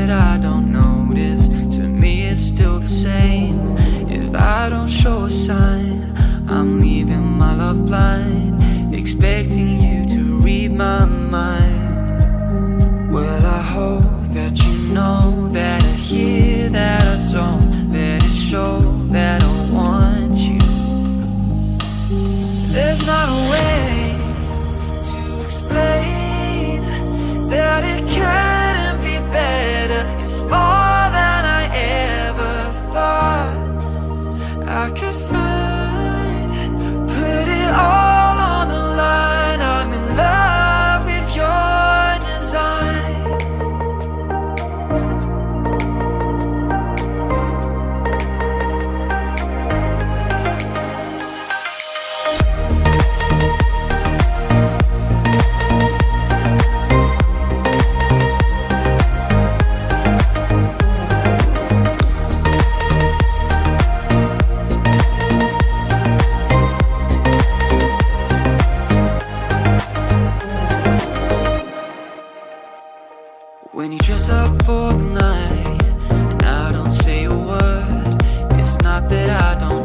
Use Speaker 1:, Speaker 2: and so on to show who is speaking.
Speaker 1: that I don't notice. To me it's still the same. If I don't show a sign, I'm leaving my love blind, expecting you to read my mind. Well, I hope that you know that I hear that I don't. Let it show that I want you. There's not a way to explain that it couldn't be better. It's more than I ever thought I could find. Put it all on the line. I'm in love with your design. When you dress up for the night and I don't say a word, it's not that I don't